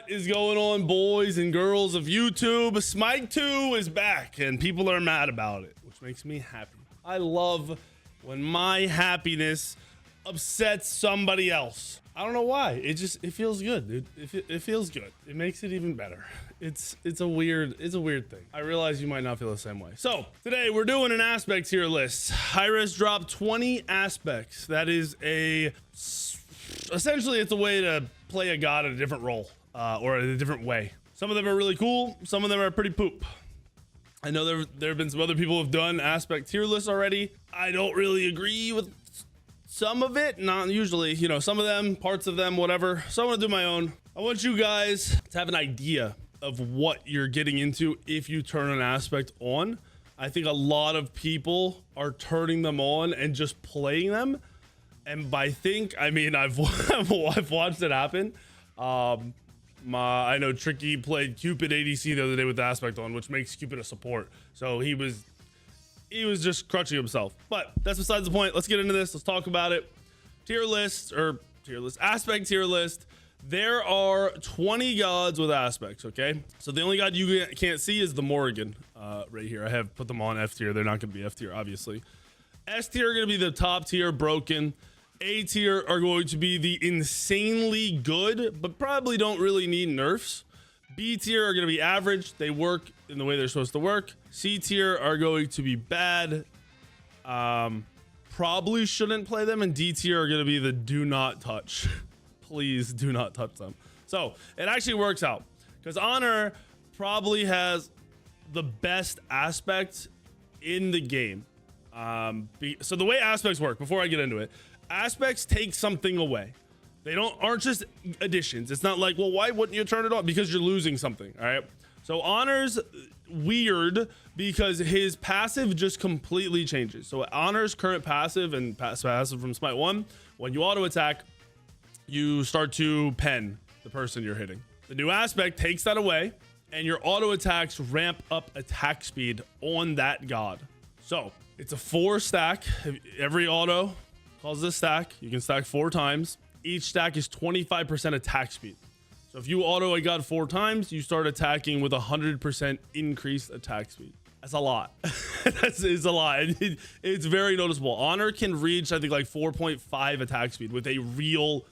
What is going on, boys and girls of YouTube? Smite 2 is back and people are mad about it, which makes me happy. I love when my happiness upsets somebody else. I don't know why. It feels good, dude. It feels good. It makes it even better. It's a weird thing. I realize you might not feel the same way. So today we're doing an aspect tier list. Hi-Res dropped 20 aspects. That is essentially it's a way to play a god in a different role or in a different way. Some of them are really cool. Some of them are pretty poop. I know there have been some other people who have done aspect tier lists already. I don't really agree with some of it, not usually, you know, some of them, parts of them, whatever. So I want to do my own. I want you guys to have an idea of what you're getting into if you turn an aspect on. I think a lot of people are turning them on and just playing them. And by think, I mean, I've watched it happen. I know Tricky played Cupid ADC the other day with the aspect on, which makes Cupid a support. So he was just crutching himself. But that's besides the point. Let's get into this. Let's talk about it. Aspect tier list. There are 20 gods with aspects, okay? So the only god you can't see is the Morrigan right here. I have put them on F tier. They're not going to be F tier, obviously. S tier are going to be the top tier, broken. A tier are going to be the insanely good, but probably don't really need nerfs. B tier are going to be average. They work in the way they're supposed to work. C tier are going to be bad. Probably shouldn't play them. And D tier are going to be the do not touch. Please do not touch them. So it actually works out because Honor probably has the best aspect in the game. So the way aspects work, before I get into it, aspects take something away. They aren't just additions. It's not like, well, why wouldn't you turn it on? Because you're losing something. All right. So Honor's weird because his passive just completely changes. So Honor's current passive and passive from Smite 1, when you auto attack, you start to pen the person you're hitting. The new aspect takes that away and your auto attacks ramp up attack speed on that god. So it's a 4 stack. Every auto calls this stack. You can stack 4 times. Each stack is 25% attack speed. So if you auto a god 4 times, you start attacking with 100% increased attack speed. That's a lot. It's a lot. It's very noticeable. Honor can reach, I think, like 4.5 attack speed with a real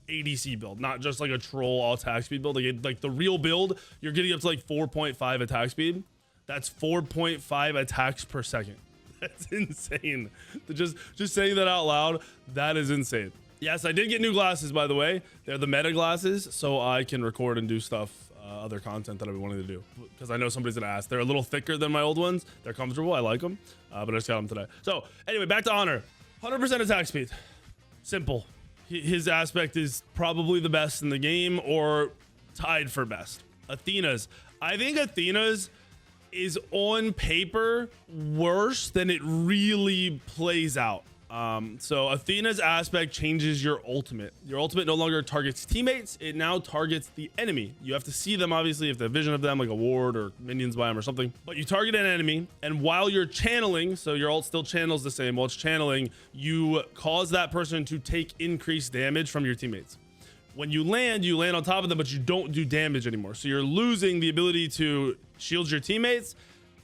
ADC build, not just like a troll all attack speed build. Like the real build, you're getting up to like 4.5 attack speed. That's 4.5 attacks per second. That's insane. Just saying that out loud, that is insane. Yes, I did get new glasses, by the way. They're the meta glasses, so I can record and do stuff, other content that I've been wanting to do. Because I know somebody's gonna ask. They're a little thicker than my old ones. They're comfortable. I like them, but I just got them today. So anyway, back to Honor. 100% attack speed. Simple. His aspect is probably the best in the game or tied for best. Athena's. I think Athena's is on paper worse than it really plays out. So Athena's aspect changes your ultimate. Your ultimate no longer targets teammates. It now targets the enemy. You have to see them, obviously, if you have vision of them, like a ward or minions by them or something. But you target an enemy, and while you're channeling, so your ult still channels the same. While it's channeling, you cause that person to take increased damage from your teammates. When you land on top of them, but you don't do damage anymore. So you're losing the ability to shield your teammates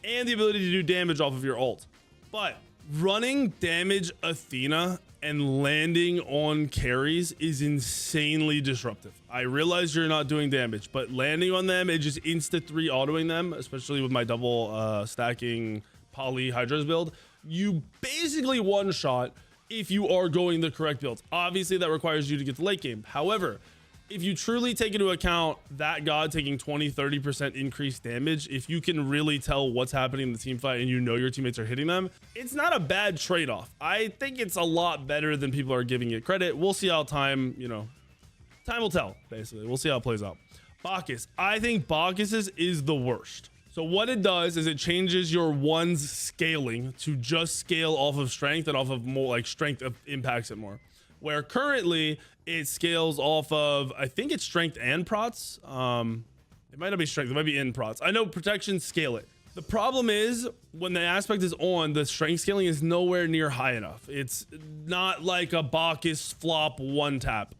and the ability to do damage off of your ult. But running damage Athena and landing on carries is insanely disruptive. I realize you're not doing damage, but landing on them and just insta-3 autoing them, especially with my double stacking poly hydras build, you basically one shot if you are going the correct builds. Obviously that requires you to get the late game. However, if you truly take into account that god taking 20-30% increased damage, if you can really tell what's happening in the team fight and you know your teammates are hitting them, it's not a bad trade-off. I think it's a lot better than people are giving it credit. We'll see how time will tell, basically. We'll see how it plays out. Bacchus. I think Bacchus's is the worst. So what it does is it changes your one's scaling to just scale off of strength and off of more like strength impacts it more. Where currently it scales off of, I think it's strength and prots. It might not be strength, it might be in prots. I know protection scale it. The problem is when the aspect is on, the strength scaling is nowhere near high enough. It's not like a Bacchus flop one tap.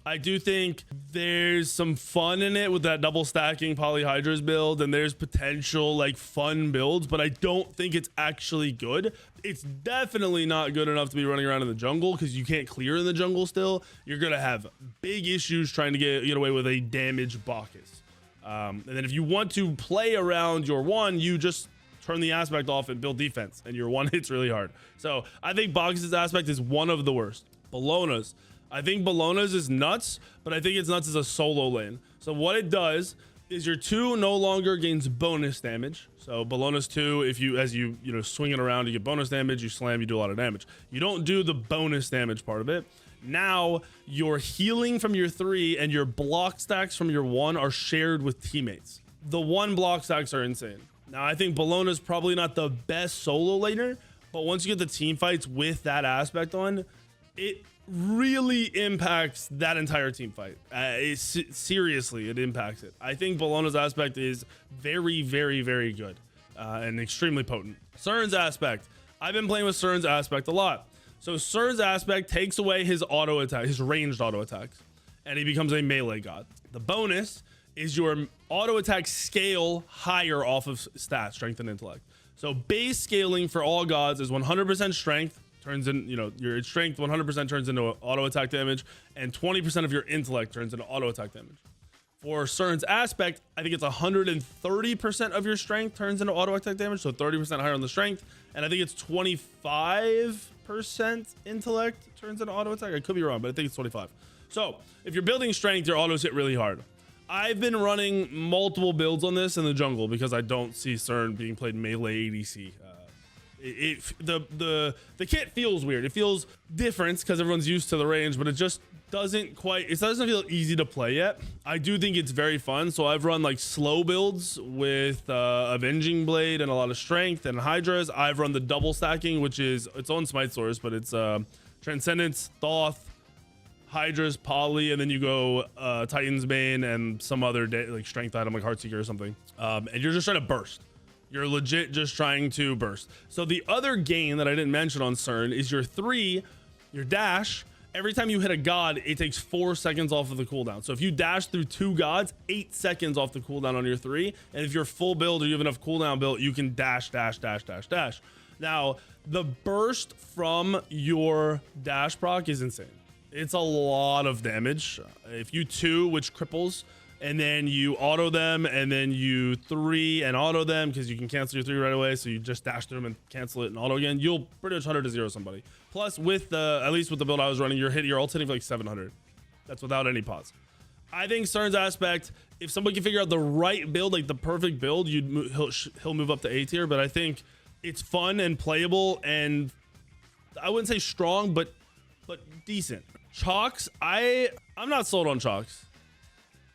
I do think there's some fun in it with that double stacking polyhydras build, and there's potential like fun builds, but I don't think it's actually good. It's definitely not good enough to be running around in the jungle because you can't clear in the jungle still. You're gonna have big issues trying to get away with a damaged Bacchus. And then if you want to play around your one, you just turn the aspect off and build defense, and your one hits really hard. So I think Bacchus's aspect is one of the worst. Bologna's, I think Bologna's is nuts, but I think it's nuts as a solo lane. So what it does is your 2 no longer gains bonus damage. So Bologna's 2, if you as you swing it around, you get bonus damage, you slam, you do a lot of damage. You don't do the bonus damage part of it. Now your healing from your 3 and your block stacks from your 1 are shared with teammates. The 1 block stacks are insane. Now I think Bologna's probably not the best solo laner, but once you get the team fights with that aspect on, it really impacts that entire team fight. Seriously, it impacts it. I think Bologna's aspect is very, very, very good and extremely potent. Cern's aspect. I've been playing with Cern's aspect a lot. So Cern's aspect takes away his auto attack, his ranged auto attacks, and he becomes a melee god. The bonus is your auto attack scale higher off of stats, strength and intellect. So base scaling for all gods is 100% strength, turns in, your strength 100% turns into auto attack damage, and 20% of your intellect turns into auto attack damage. For Cern's aspect, I think it's 130% of your strength turns into auto attack damage, so 30% higher on the strength, and I think it's 25% intellect turns into auto attack. I could be wrong, but I think it's 25. So if you're building strength, your autos hit really hard. I've been running multiple builds on this in the jungle because I don't see Cern being played melee ADC. The kit feels weird. It feels different because everyone's used to the range, but it just doesn't feel easy to play yet. I do think it's very fun. So I've run like slow builds with Avenging Blade and a lot of strength and Hydras. I've run the double stacking, which is its own Smite source, but it's Transcendence, Thoth, Hydras, Poly, and then you go Titan's Bane and some other like strength item like Heartseeker or something. And you're just trying to burst. You're legit just trying to burst. So the other gain that I didn't mention on Cern is your 3, your dash. Every time you hit a god, it takes 4 seconds off of the cooldown. So if you dash through 2 gods, 8 seconds off the cooldown on your 3. And if you're full build or you have enough cooldown built, you can dash, dash, dash, dash, dash. Now, the burst from your dash proc is insane. It's a lot of damage. If you 2, which cripples, and then you auto them, and then you 3 and auto them because you can cancel your 3 right away. So you just dash through them and cancel it and auto again. You'll pretty much 100 to 0 somebody. Plus, with at least with the build I was running, your ult's hitting for like 700. That's without any pause. I think Cern's aspect, if somebody can figure out the right build, like the perfect build, he'll move up to A tier. But I think it's fun and playable, and I wouldn't say strong, but decent. Chalks, I'm not sold on Chalks.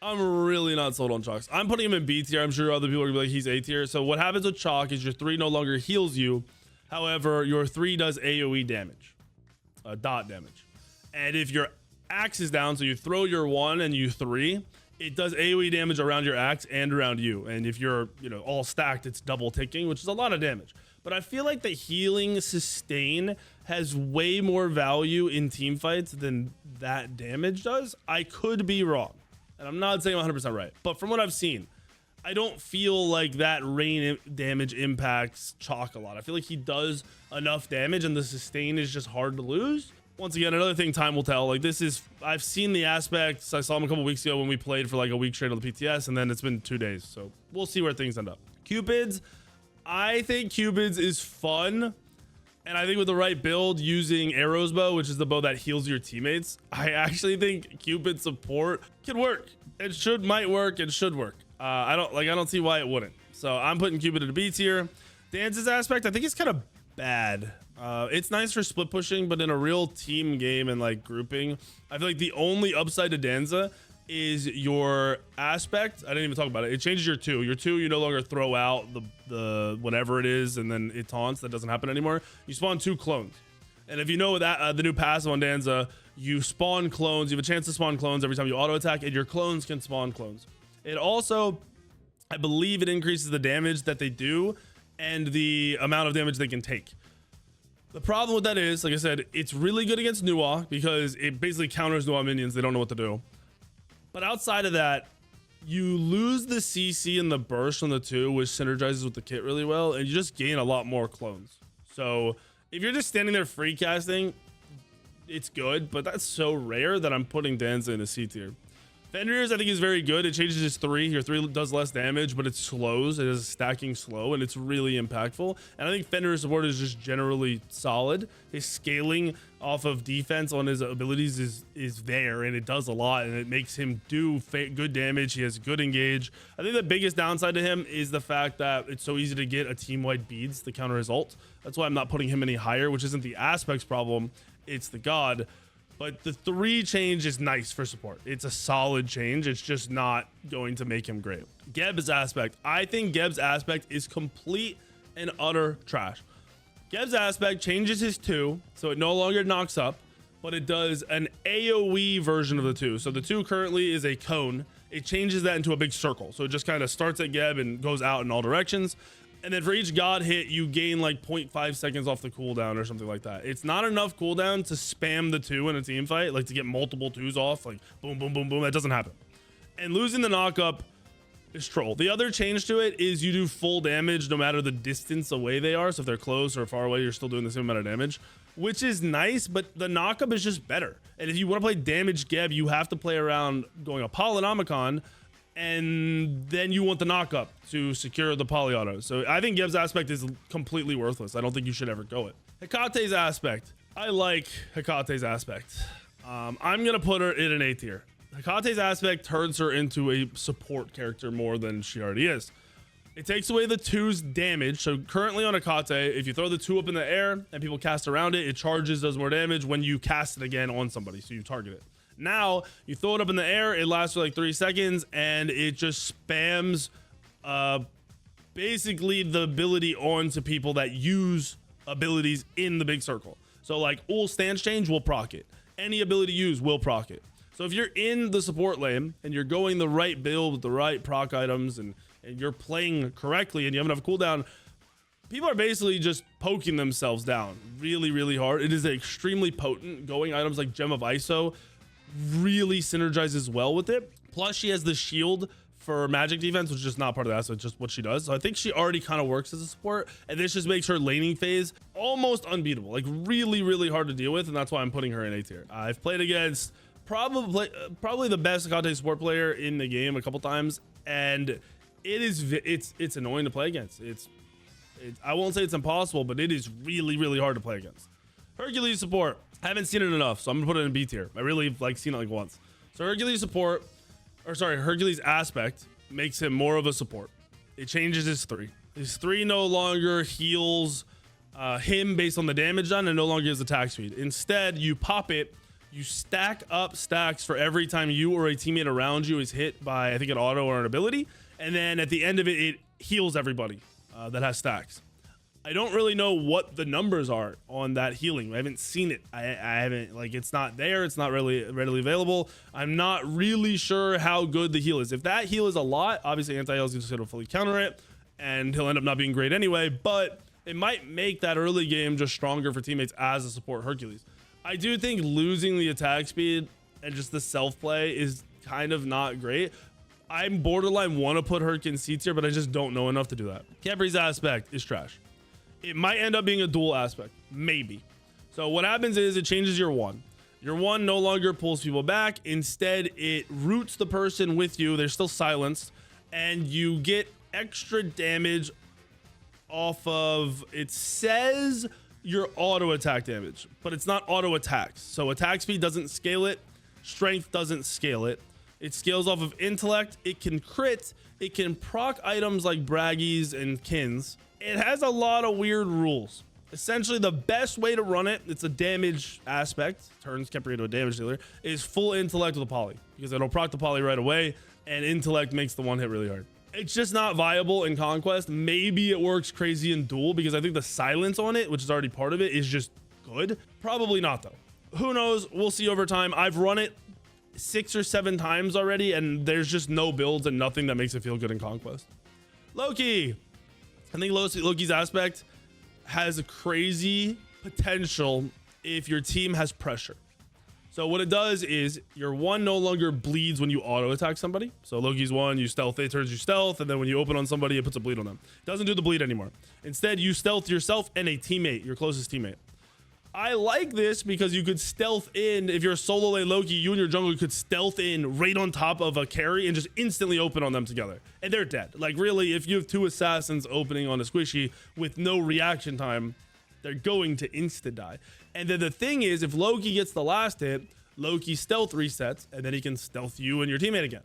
I'm really not sold on Chalks. I'm putting him in B tier. I'm sure other people are gonna be like, he's A tier. So what happens with Chalk is your 3 no longer heals you. However, your 3 does AoE damage, dot damage. And if your axe is down, so you throw your 1 and you 3, it does AoE damage around your axe and around you. And if you're, all stacked, it's double ticking, which is a lot of damage. But I feel like the healing sustain has way more value in team fights than that damage does. I could be wrong, and I'm not saying I'm 100% right, but from what I've seen, I don't feel like that rain damage impacts Chalk a lot. I feel like he does enough damage, and the sustain is just hard to lose. Once again, another thing time will tell. Like, I've seen the aspects. I saw him a couple weeks ago when we played for like a week straight on the PTS, and then it's been 2 days. So we'll see where things end up. Cupids, I think Cupids is fun. And I think with the right build using Arrow's bow, which is the bow that heals your teammates, I actually think Cupid support can work. It might work. It should work. I don't see why it wouldn't. So I'm putting Cupid in a B tier. Dance's aspect, I think it's kind of bad. It's nice for split pushing, but in a real team game and like grouping, I feel like the only upside to Danza is your aspect. I didn't even talk about it. It changes your 2. Your 2, you no longer throw out the whatever it is, and then it taunts. That doesn't happen anymore. You spawn 2 clones. And if you know that the new passive on Danza, you spawn clones. You have a chance to spawn clones every time you auto attack, and your clones can spawn clones. It also, I believe it increases the damage that they do and the amount of damage they can take. The problem with that is, like I said, it's really good against Nuwa because it basically counters Nuwa minions. They don't know what to do. But outside of that, you lose the CC and the burst from the 2, which synergizes with the kit really well, and you just gain a lot more clones. So if you're just standing there free casting, it's good, but that's so rare that I'm putting Danza in a C tier. Fenrir's, I think, is very good. It changes his 3. Your 3 does less damage, but it slows. It is a stacking slow, and it's really impactful. And I think Fenrir's support is just generally solid. His scaling off of defense on his abilities is there, and it does a lot, and it makes him do good damage. He has good engage. I think the biggest downside to him is the fact that it's so easy to get a team-wide beads to counter his ult. That's why I'm not putting him any higher, which isn't the aspects problem. It's the god. But the 3 change is nice for support. It's a solid change. It's just not going to make him great. Geb's aspect. I think Geb's aspect is complete and utter trash. Geb's aspect changes his 2, so it no longer knocks up, but it does an AoE version of the 2. So the 2 currently is a cone. It changes that into a big circle. So it just kind of starts at Geb and goes out in all directions. And then for each god hit, you gain like 0.5 seconds off the cooldown or something like that. It's not enough cooldown to spam the 2 in a team fight, like to get multiple 2s off, like boom, boom, boom, boom. That doesn't happen. And losing the knock-up is troll. The other change to it is you do full damage no matter the distance away they are. So if they're close or far away, you're still doing the same amount of damage, which is nice, but the knock-up is just better. And if you want to play damage Geb, you have to play around going Apollonomicon, and then you want the knock-up to secure the poly auto. So I think Geb's aspect is completely worthless. I don't think you should ever go it. Hekate's aspect. I like Hekate's aspect. I'm gonna put her in an A tier. Hekate's aspect turns her into a support character more than she already is. It takes away the 2's damage. So currently on Hekate, if you throw the 2 up in the air and people cast around it, it charges, does more damage when you cast it again on somebody. So you target it. Now you throw it up in the air, it lasts for like 3 seconds, and it just spams basically the ability onto people that use abilities in the big circle. So like all stance change will proc it. Any ability used will proc it. So if you're in the support lane and you're going the right build with the right proc items and you're playing correctly and you have enough cooldown, people are basically just poking themselves down really, really hard. It is extremely potent. Going items like Gem of ISO really synergizes well with it. Plus she has the shield for magic defense, which is just not part of that, so it's just what she does. So I think she already kind of works as a support, and this just makes her laning phase almost unbeatable, like really, really hard to deal with, and that's why I'm putting her in A tier. I've played against probably the best Hekate support player in the game a couple times, and it's annoying to play against. I won't say it's impossible, but it is really, really hard to play against. Hercules support. I haven't seen it enough, so I'm gonna put it in B tier. I really like seen it like once. So Hercules support, or sorry, Hercules aspect makes him more of a support. It changes his 3. His 3 no longer heals him based on the damage done and no longer his attack speed. Instead, you pop it, you stack up stacks for every time you or a teammate around you is hit by, I think, an auto or an ability. And then at the end of it, it heals everybody that has stacks. I don't really know what the numbers are on that healing. I haven't seen it. I haven't, like, it's not there. It's not really readily available. I'm not really sure how good the heal is. If that heal is a lot, obviously anti-heal is just going to fully counter it, and he'll end up not being great anyway, but it might make that early game just stronger for teammates as a support Hercules. I do think losing the attack speed and just the self-play is kind of not great. I'm borderline want to put Herc in C tier, but I just don't know enough to do that. Khepri's aspect is trash. It might end up being a dual aspect, maybe. So what happens is it changes your 1. Your 1 no longer pulls people back. Instead, it roots the person with you. They're still silenced, and you get extra damage off of, it says, your auto attack damage, but it's not auto attacks. So attack speed doesn't scale it. Strength doesn't scale it. It scales off of intellect. It can crit. It can proc items like braggies and kins. It has a lot of weird rules. Essentially, the best way to run it, it's a damage aspect, turns Khepri into a damage dealer, is full intellect with a poly, because it'll proc the poly right away, and intellect makes the one hit really hard. It's just not viable in Conquest. Maybe it works crazy in Duel, because I think the silence on it, which is already part of it, is just good. Probably not, though. Who knows? We'll see over time. I've run it 6 or 7 times already, and there's just no builds and nothing that makes it feel good in Conquest. Loki. I think Loki's aspect has a crazy potential if your team has pressure. So what it does is your one no longer bleeds when you auto attack somebody. So Loki's one, you stealth, it turns you stealth, and then when you open on somebody, it puts a bleed on them. It doesn't do the bleed anymore. Instead, you stealth yourself and a teammate, your closest teammate. I like this because you could stealth in, if you're a solo lane Loki, you and your jungler could stealth in right on top of a carry and just instantly open on them together. And they're dead. Like really, if you have two assassins opening on a squishy with no reaction time, they're going to insta die. And then the thing is, if Loki gets the last hit, Loki stealth resets and then he can stealth you and your teammate again.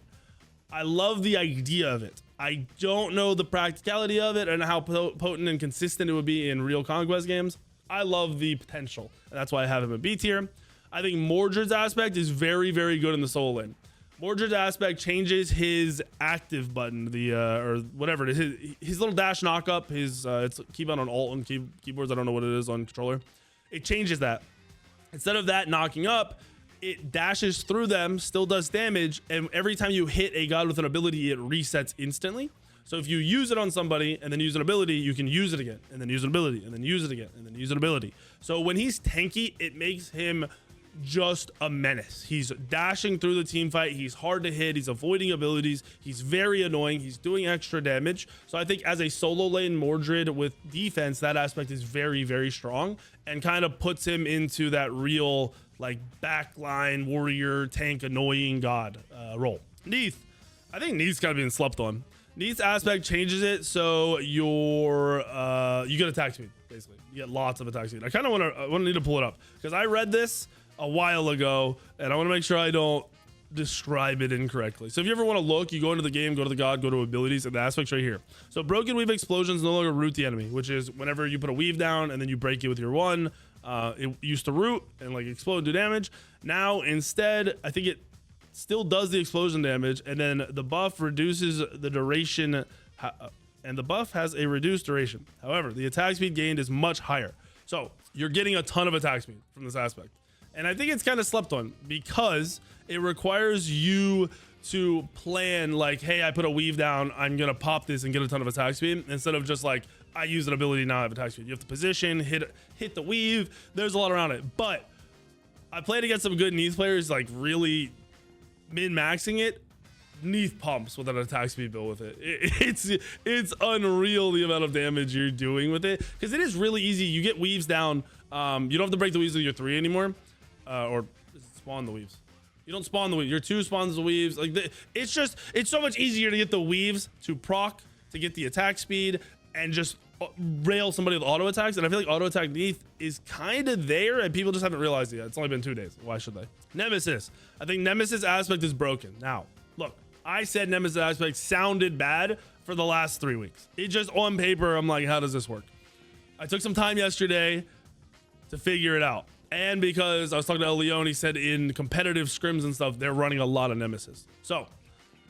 I love the idea of it. I don't know the practicality of it and how potent and consistent it would be in real Conquest games. I love the potential, and that's why I have him in B tier. I think Mordred's aspect is very, very good in the solo lane. Mordred's aspect changes his active button, the or whatever it is, his little dash knock up, his it's keyboard on alt and keyboards. I don't know what it is on controller. It changes that. Instead of that knocking up, it dashes through them, still does damage, and every time you hit a god with an ability, it resets instantly. So if you use it on somebody and then use an ability, you can use it again and then use an ability and then use it again and then use an ability. So when he's tanky, it makes him just a menace. He's dashing through the team fight. He's hard to hit. He's avoiding abilities. He's very annoying. He's doing extra damage. So I think as a solo lane Mordred with defense, that aspect is very, very strong and kind of puts him into that real like backline warrior tank annoying god role. Neith. I think Neith's kind of being slept on. Neith's aspect changes it so you get attack speed, basically. You get lots of attack speed. I kind of want to need to pull it up because I read this a while ago and I want to make sure I don't describe it incorrectly. So if you ever want to look, you go into the game, go to the god, go to abilities, and the aspects right here. So broken weave explosions no longer root the enemy, which is whenever you put a weave down and then you break it with your one. It used to root and like explode and do damage. Now instead, I think it still does the explosion damage, and then the buff reduces the duration, and the buff has a reduced duration. However, the attack speed gained is much higher. So you're getting a ton of attack speed from this aspect. And I think it's kind of slept on because it requires you to plan like, hey, I put a weave down, I'm going to pop this and get a ton of attack speed, instead of just like, I use an ability, now I have attack speed. You have to position, hit the weave. There's a lot around it. But I played against some good Neith players, like really min-maxing it. Neith pumps with an attack speed build with it. It's unreal the amount of damage you're doing with it, because it is really easy. You get weaves down. You don't have to break the weaves with your 3 anymore, or spawn the weaves. You don't spawn the weaves. Your 2 spawns the weaves. Like it's so much easier to get the weaves to proc, to get the attack speed, and just rail somebody with auto attacks. And I feel like auto attack Neith is kind of there and people just haven't realized it yet. It's only been 2 days. Why should they? Nemesis. I think Nemesis aspect is broken. Now, look, I said Nemesis aspect sounded bad for the last 3 weeks. It just on paper, I'm like, how does this work? I took some time yesterday to figure it out. And because I was talking to El Leon, he said in competitive scrims and stuff, they're running a lot of Nemesis. So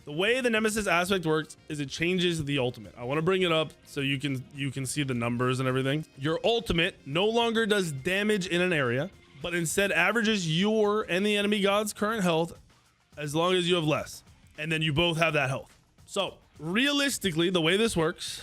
the way the Nemesis aspect works is it changes the ultimate. I want to bring it up so you can see the numbers and everything. Your ultimate no longer does damage in an area, but instead averages your and the enemy god's current health as long as you have less. And then you both have that health. So realistically, the way this works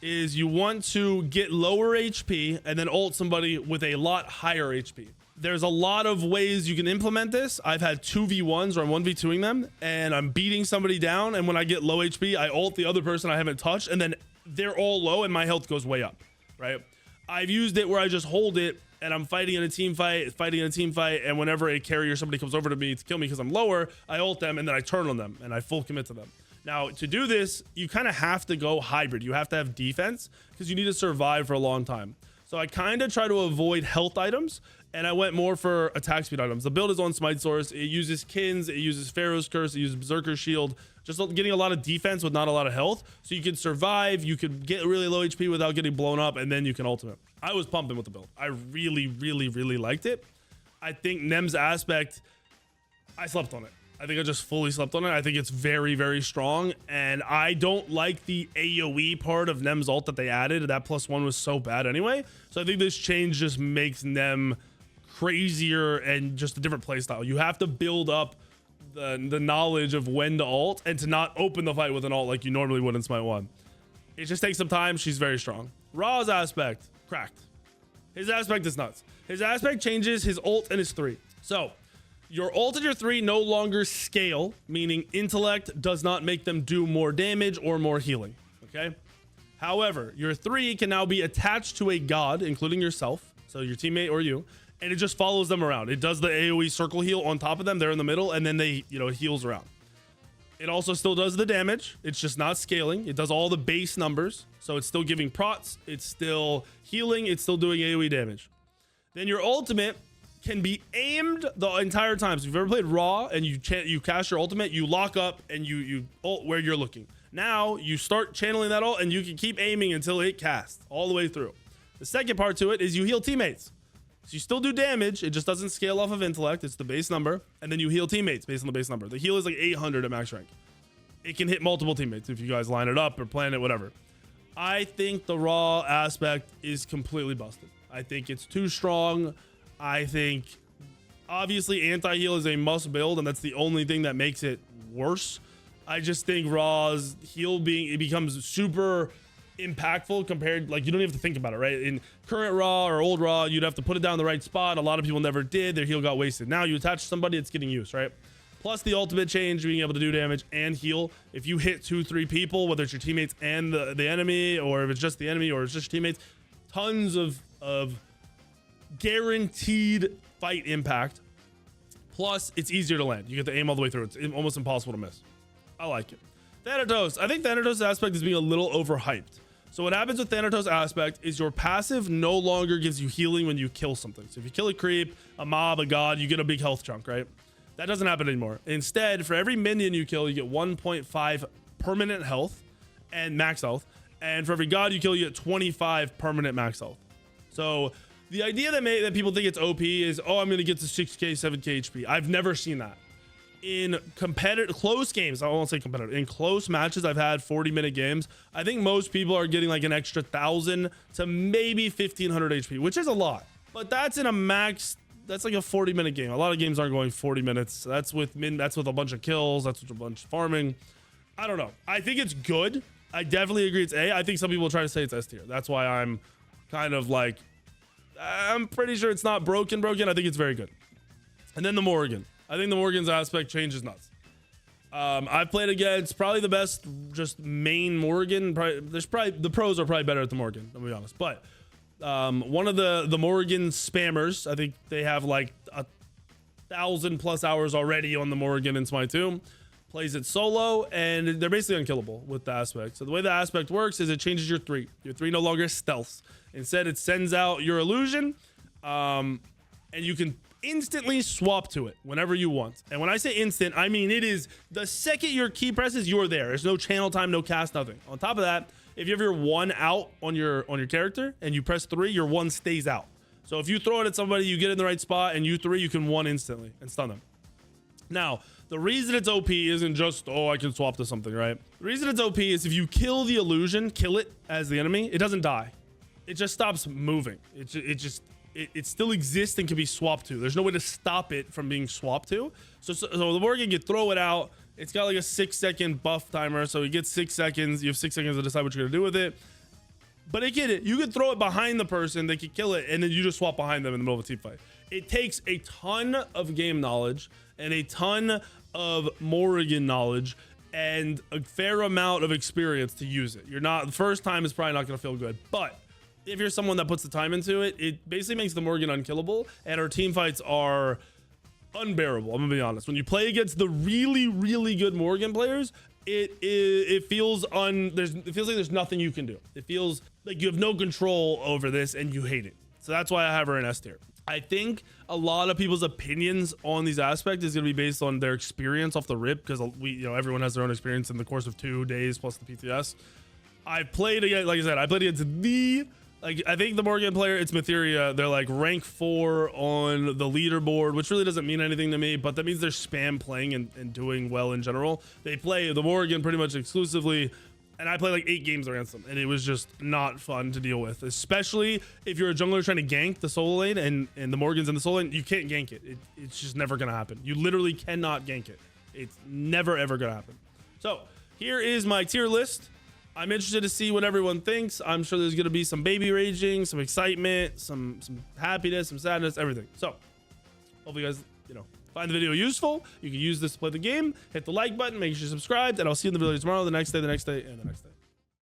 is you want to get lower HP and then ult somebody with a lot higher HP. There's a lot of ways you can implement this. I've had 2v1s or I'm 1v2ing them and I'm beating somebody down, and when I get low HP, I ult the other person I haven't touched, and then they're all low and my health goes way up, right? I've used it where I just hold it and I'm fighting in a team fight, and whenever a carry or somebody comes over to me to kill me because I'm lower, I ult them and then I turn on them and I full commit to them. Now, to do this, you kind of have to go hybrid. You have to have defense because you need to survive for a long time. So I kind of try to avoid health items, and I went more for attack speed items. The build is on Smite Source. It uses Kins, it uses Pharaoh's Curse, it uses Berserker's Shield, just getting a lot of defense with not a lot of health. So you can survive, you could get really low HP without getting blown up, and then you can ultimate. I was pumping with the build. I really, really, really liked it. I think Nem's aspect, I slept on it. I think I just fully slept on it. I think it's very, very strong. And I don't like the AoE part of Nem's ult that they added. That +1 was so bad anyway. So I think this change just makes Nem crazier and just a different playstyle. You have to build up the knowledge of when to ult and to not open the fight with an ult like you normally would in Smite 1. It just takes some time. She's very strong. Raw's aspect, cracked. His aspect is nuts. His aspect changes his ult and his 3. So your ult and your 3 no longer scale, meaning intellect does not make them do more damage or more healing. Okay. However, your 3 can now be attached to a god, including yourself, so your teammate or you, and it just follows them around. It does the AoE circle heal on top of them. They're in the middle, and then they, it heals around. It also still does the damage. It's just not scaling. It does all the base numbers. So it's still giving prots. It's still healing. It's still doing AoE damage. Then your ultimate can be aimed the entire time. So if you've ever played Raw and you cast your ultimate, you lock up and you ult where you're looking. Now you start channeling that ult and you can keep aiming until it casts all the way through. The second part to it is you heal teammates. So you still do damage. It just doesn't scale off of intellect. It's the base number. And then you heal teammates based on the base number. The heal is like 800 at max rank. It can hit multiple teammates if you guys line it up or plan it, whatever. I think the raw aspect is completely busted. I think it's too strong. I think obviously anti-heal is a must build, and that's the only thing that makes it worse. I just think raw's heal it becomes super impactful compared, like, you don't even have to think about it, right? In current raw or old raw, you'd have to put it down in the right spot. A lot of people never did. Their heal got wasted. Now you attach somebody, it's getting used, right? Plus the ultimate change, being able to do damage and heal. If you hit 2-3 people, whether it's your teammates and the enemy, or if it's just the enemy or it's just your teammates, tons of guaranteed fight impact. Plus it's easier to land. You get to aim all the way through. It's almost impossible to miss. I like it. Thanatos. I think Thanatos aspect is being a little overhyped. So what happens with Thanatos aspect is your passive no longer gives you healing when you kill something. So if you kill a creep, a mob, a god, you get a big health chunk, right? That doesn't happen anymore. Instead, for every minion you kill, you get 1.5 permanent health and max health. And for every god you kill, you get 25 permanent max health. So the idea that people think it's OP is, oh, I'm going to get to 6k, 7k HP. I've never seen that. In close games, I won't say competitive, in close matches I've had 40-minute games, I think most people are getting like an extra 1,000 to maybe 1,500 HP, which is a lot. But that's in a max, that's like a 40-minute game. A lot of games aren't going 40 minutes. That's with a bunch of kills. That's with a bunch of farming. I don't know. I think it's good. I definitely agree it's A. I think some people try to say it's S tier. That's why I'm kind of like, I'm pretty sure it's not broken. I think it's very good. And then the Morrigan. I think the Morrigan's aspect changes nuts. I've played against probably the best just main Morrigan. The pros are probably better at the Morrigan, I'll be honest. But one of the Morrigan spammers, I think they have like 1,000+ hours already on the Morrigan in Smite 2. Plays it solo, and they're basically unkillable with the aspect. So the way the aspect works is it changes your 3. Your 3 no longer stealths. Instead, it sends out your illusion, and you can instantly swap to it whenever you want. And when I say instant, I mean it is the second your key presses, you're there. There's no channel time, no cast, nothing. On top of that, if you have your 1 out on your character and you press 3, your 1 stays out. So if you throw it at somebody, you get in the right spot, and you 3, you can 1 instantly and stun them. Now, the reason it's OP isn't just, oh, I can swap to something, right? The reason it's OP is if you kill the illusion, kill it as the enemy, it doesn't die. It just stops moving. It still exists and can be swapped to. There's no way to stop it from being swapped to. So the Morrigan, you throw it out. It's got like a 6-second buff timer. So you get 6 seconds. You have 6 seconds to decide what you're going to do with it. But you could throw it behind the person. They could kill it. And then you just swap behind them in the middle of a team fight. It takes a ton of game knowledge and a ton of Morrigan knowledge and a fair amount of experience to use it. The first time is probably not going to feel good. But if you're someone that puts the time into it, it basically makes the Morrigan unkillable, and our team fights are unbearable. I'm gonna be honest. When you play against the really, really good Morrigan players, it feels like there's nothing you can do. It feels like you have no control over this, and you hate it. So that's why I have her in S tier. I think a lot of people's opinions on these aspects is going to be based on their experience off the rip, because everyone has their own experience in the course of 2 days plus the PTS. I've played against, like I said, I played against I think the Morrigan player, it's Matheria. They're like rank 4 on the leaderboard, which really doesn't mean anything to me, but that means they're spam playing and doing well in general. They play the Morrigan pretty much exclusively, and I played like 8 games against them, and it was just not fun to deal with, especially if you're a jungler trying to gank the solo lane and the Morrigan's in the solo lane. You can't gank it. It's just never going to happen. You literally cannot gank it. It's never, ever going to happen. So here is my tier list. I'm interested to see what everyone thinks. I'm sure there's gonna be some baby raging, some excitement, some happiness, some sadness, everything. So hopefully you guys, find the video useful. You can use this to play the game. Hit the like button, make sure you're subscribed, and I'll see you in the video tomorrow, the next day, and the next day.